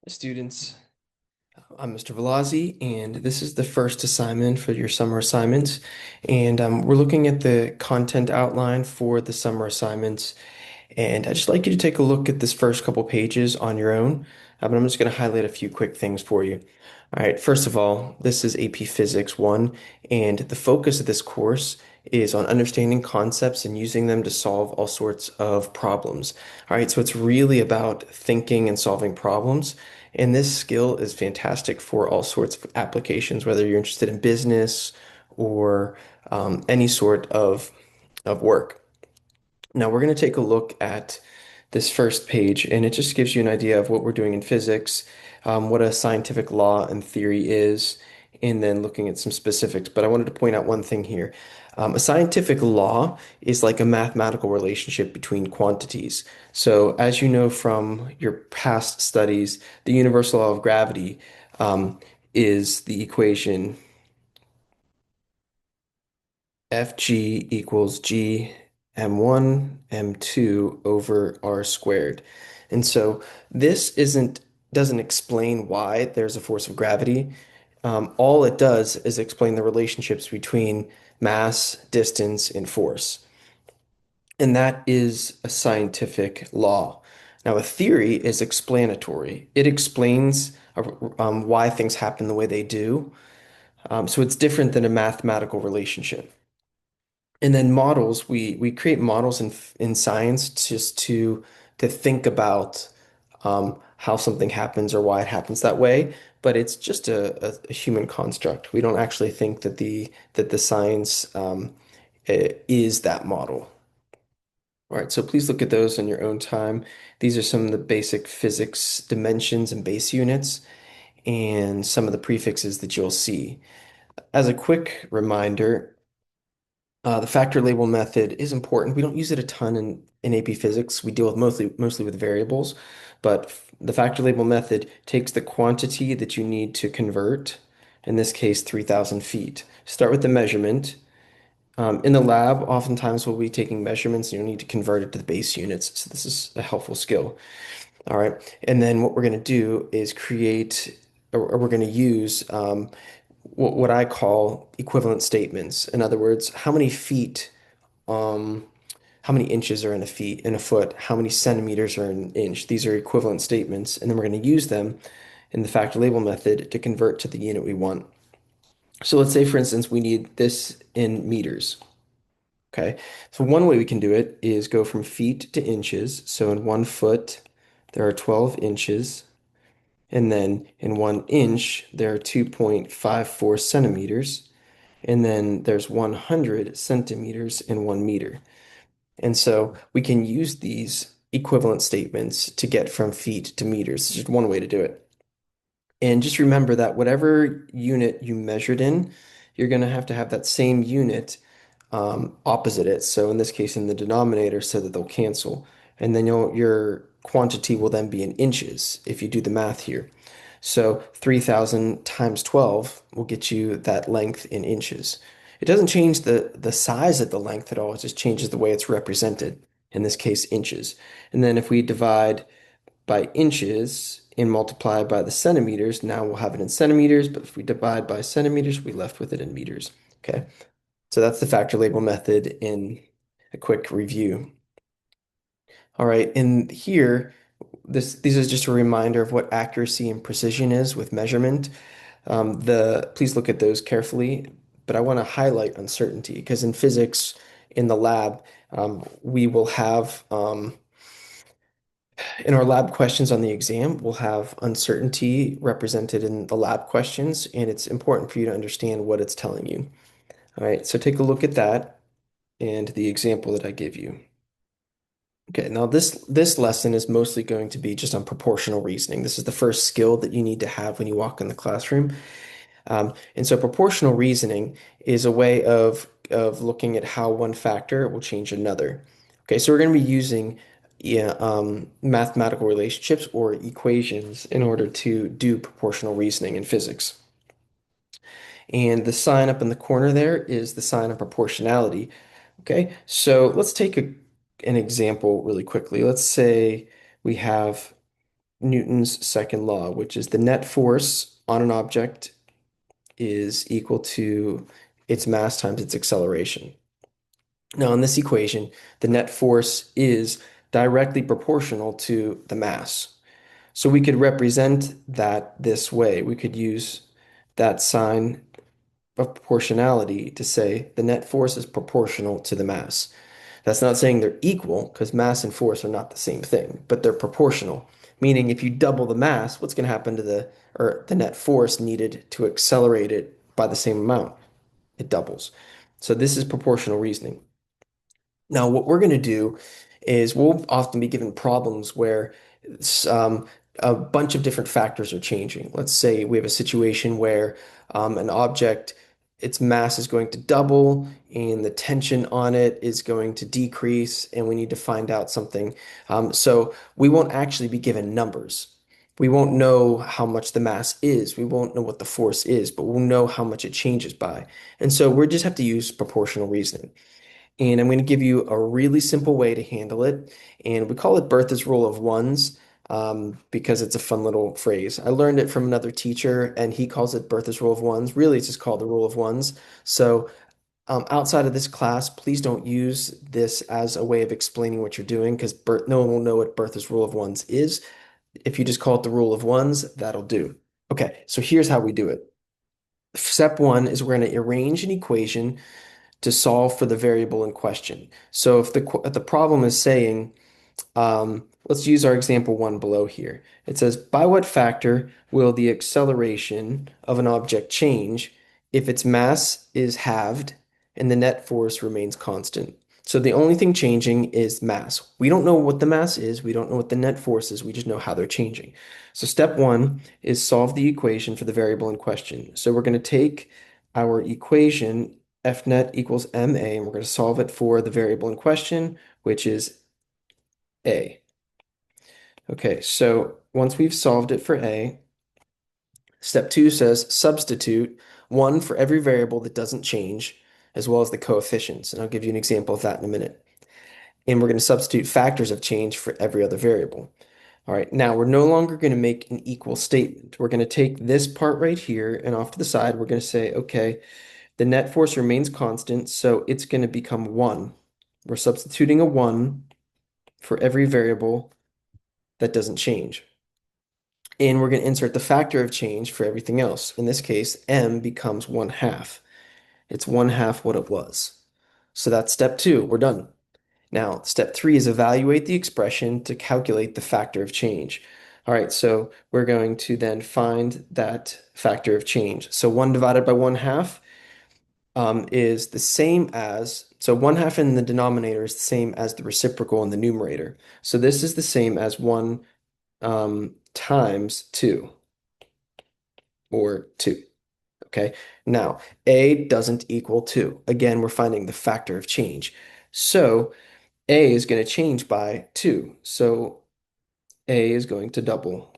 Students, I'm Mr. Velazzi, and this is the first assignment for your summer assignments. And we're looking at the content outline for the summer assignments. And I'd just like you to take a look at this first couple pages on your own. But I'm just going to highlight a few quick things for you. All right, first of all, this is AP Physics 1, and the focus of this course is on understanding concepts and using them to solve all sorts of problems. All right, so it's really about thinking and solving problems. And this skill is fantastic for all sorts of applications, whether you're interested in business or any sort of work. Now we're going to take a look at this first page, and it just gives you an idea of what we're doing in physics, what a scientific law and theory is, and then looking at some specifics. But I wanted to point out one thing here. A scientific law is like a mathematical relationship between quantities. So, as you know from your past studies, the universal law of gravity is the equation Fg equals g m1 m2 over r squared. And so this doesn't explain why there's a force of gravity. All it does is explain the relationships between mass, distance, and force. And that is a scientific law. Now, a theory is explanatory. It explains why things happen the way they do. So it's different than a mathematical relationship. And then models, we create models in science just to think about how something happens or why it happens that way. But it's just a human construct. We don't actually think that the science is that model. All right, so please look at those in your own time. These are some of the basic physics dimensions and base units, and some of the prefixes that you'll see. As a quick reminder, the factor label method is important. We don't use it a ton in AP Physics. We deal with mostly with variables, but the factor label method takes the quantity that you need to convert, in this case, 3,000 feet. Start with the measurement. In the lab, oftentimes we'll be taking measurements and you'll need to convert it to the base units. So this is a helpful skill. All right. And then what we're going to do is create, or we're going to use what I call equivalent statements. In other words, how many feet, um, how many inches are in a feet, in a foot, how many centimeters are in an inch. These are equivalent statements, and then we're going to use them in the factor label method to convert to the unit we want. So let's say, for instance, we need this in meters. Okay, so one way we can do it is go from feet to inches. So in 1 foot, there are 12 inches. And then in 1 inch, there are 2.54 centimeters. And then there's 100 centimeters in 1 meter. And so we can use these equivalent statements to get from feet to meters. It's just one way to do it. And just remember that whatever unit you measured in, you're going to have that same unit opposite it. So in this case, in the denominator, so that they'll cancel. And then your quantity will then be in inches if you do the math here. So 3,000 times 12 will get you that length in inches. It doesn't change the size of the length at all. It just changes the way it's represented, in this case, inches. And then if we divide by inches and multiply by the centimeters, now we'll have it in centimeters. But if we divide by centimeters, we left with it in meters. Okay. So that's the factor label method in a quick review. All right, and here, these is just a reminder of what accuracy and precision is with measurement. Please look at those carefully, but I want to highlight uncertainty because in physics, in the lab, we will have in our lab questions on the exam, we'll have uncertainty represented in the lab questions, and it's important for you to understand what it's telling you. All right, so take a look at that and the example that I give you. Okay, now this lesson is mostly going to be just on proportional reasoning. This is the first skill that you need to have when you walk in the classroom. And so proportional reasoning is a way of looking at how one factor will change another. Okay, so we're going to be using mathematical relationships or equations in order to do proportional reasoning in physics. And the sign up in the corner there is the sign of proportionality. Okay, so let's take an example really quickly. Let's say we have Newton's second law, which is the net force on an object is equal to its mass times its acceleration. Now, in this equation, the net force is directly proportional to the mass. So we could represent that this way. We could use that sign of proportionality to say the net force is proportional to the mass. That's not saying they're equal because mass and force are not the same thing, but they're proportional. Meaning if you double the mass, what's going to happen to the net force needed to accelerate it by the same amount? It doubles. So this is proportional reasoning. Now, what we're going to do is we'll often be given problems where a bunch of different factors are changing. Let's say we have a situation where an object, its mass is going to double and the tension on it is going to decrease, and we need to find out something. So we won't actually be given numbers. We won't know how much the mass is. We won't know what the force is, but we'll know how much it changes by. And so we just have to use proportional reasoning. And I'm going to give you a really simple way to handle it. And we call it Bertha's rule of ones because it's a fun little phrase. I learned it from another teacher, and he calls it Bertha's rule of ones. Really, it's just called the rule of ones. So outside of this class, please don't use this as a way of explaining what you're doing because no one will know what Bertha's rule of ones is. If you just call it the rule of ones, that'll do. Okay, so here's how we do it. Step one is we're going to arrange an equation to solve for the variable in question. So if the problem is saying, let's use our example one below here. It says, by what factor will the acceleration of an object change if its mass is halved and the net force remains constant? So the only thing changing is mass. We don't know what the mass is. We don't know what the net force is. We just know how they're changing. So step one is solve the equation for the variable in question. So we're going to take our equation F net equals ma, and we're going to solve it for the variable in question, which is a. Okay, so once we've solved it for a, step two says substitute one for every variable that doesn't change, as well as the coefficients. And I'll give you an example of that in a minute. And we're going to substitute factors of change for every other variable. All right, now we're no longer going to make an equal statement. We're going to take this part right here, and off to the side, we're going to say, okay, the net force remains constant, so it's going to become 1. We're substituting a 1 for every variable that doesn't change. And we're going to insert the factor of change for everything else. In this case, m becomes 1/2. It's 1/2 what it was. So that's step 2. We're done. Now, step 3 is evaluate the expression to calculate the factor of change. All right, so we're going to then find that factor of change. So 1 divided by 1/2 is the same as, so 1/2 in the denominator is the same as the reciprocal in the numerator. So this is the same as 1 times 2, or 2. Okay, now a doesn't equal 2. Again, we're finding the factor of change. So a is going to change by 2. So a is going to double.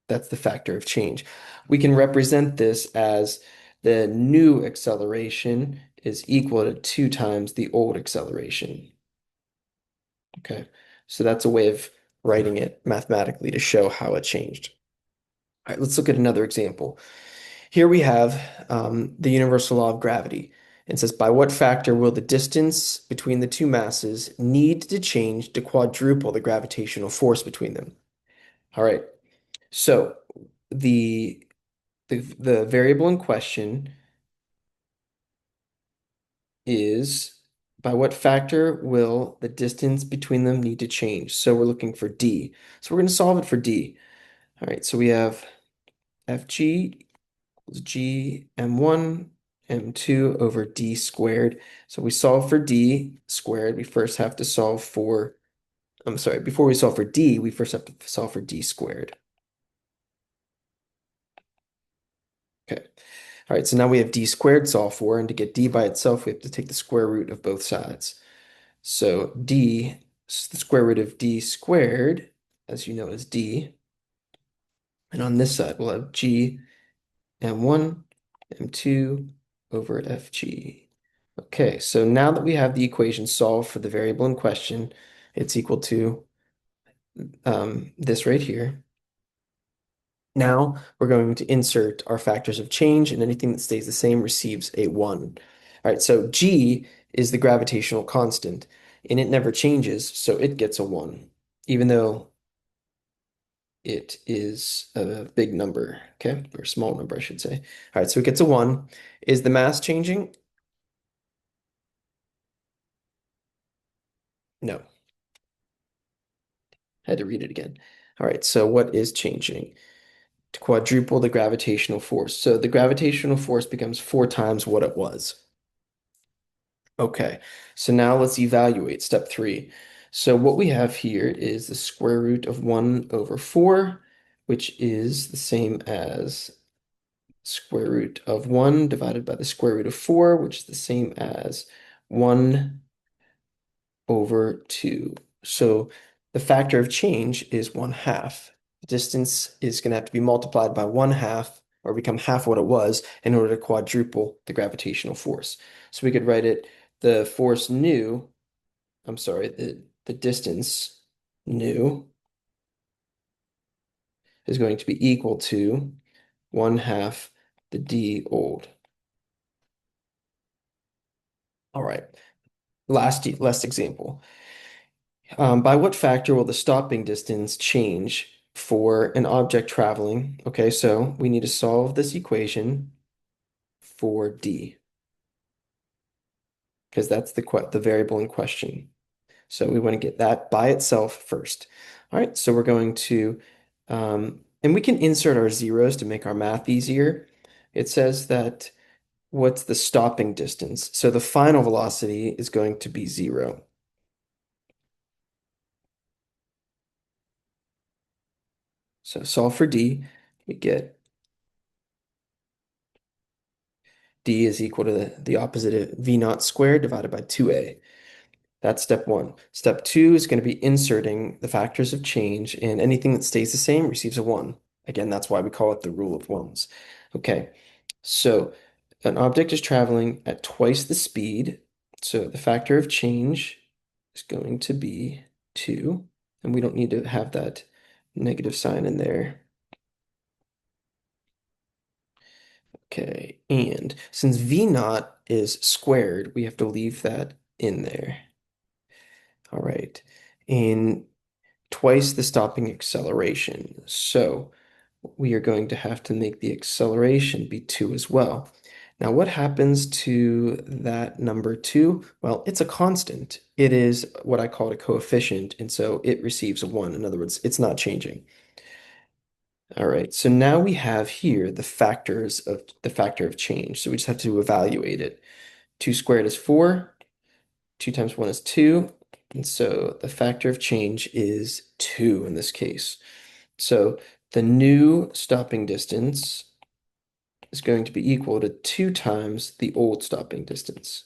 That's the factor of change. We can represent this as the new acceleration is equal to 2 times the old acceleration. Okay, so that's a way of writing it mathematically to show how it changed. All right, let's look at another example. Here we have the universal law of gravity. It says, by what factor will the distance between the two masses need to change to quadruple the gravitational force between them? All right, so the variable in question is by what factor will the distance between them need to change? So we're looking for d. So we're going to solve it for d. All right, so we have fg equals g m1 m2 over d squared. So we solve for d squared. We first have to solve for, I'm sorry, before we solve for d, we first have to solve for d squared. Okay. All right, so now we have d squared solved for, and to get d by itself, we have to take the square root of both sides. So d, the square root of d squared, as you know, is d. And on this side, we'll have g m1 m2 over fg. Okay, so now that we have the equation solved for the variable in question, it's equal to this right here. Now we're going to insert our factors of change, and anything that stays the same receives a 1. All right, so G is the gravitational constant, and it never changes, so it gets a 1, even though it is a big number, okay? Or a small number, I should say. All right, so it gets a 1. Is the mass changing? No. Had to read it again. All right, so what is changing? To quadruple the gravitational force. So the gravitational force becomes 4 times what it was. Okay, so now let's evaluate step 3. So what we have here is the square root of 1 over 4, which is the same as square root of 1 divided by the square root of 4, which is the same as 1 over 2. So the factor of change is 1/2. The distance is going to have to be multiplied by 1/2 or become half what it was in order to quadruple the gravitational force. So we could write it the force nu, I'm sorry, the distance nu is going to be equal to 1/2 the d old. All right, last example. By what factor will the stopping distance change for an object traveling? Okay, so we need to solve this equation for d, because that's the variable in question. So we want to get that by itself first. All right, so we're going to, and we can insert our zeros to make our math easier. It says that what's the stopping distance? So the final velocity is going to be 0. So solve for d, we get d is equal to the opposite of v naught squared divided by 2a. That's step 1. Step 2 is going to be inserting the factors of change, and anything that stays the same receives a 1. Again, that's why we call it the rule of ones. Okay, so an object is traveling at twice the speed, so the factor of change is going to be 2, and we don't need to have that negative sign in there. Okay, and since v naught is squared, we have to leave that in there. All right, and twice the stopping acceleration. So we are going to have to make the acceleration be 2 as well. Now, what happens to that number 2? Well, it's a constant. It is what I call a coefficient, and so it receives a 1. In other words, it's not changing. All right, so now we have here the factor of change. So we just have to evaluate it. 2 squared is 4, 2 times 1 is 2, and so the factor of change is 2 in this case. So the new stopping distance is going to be equal to 2 times the old stopping distance.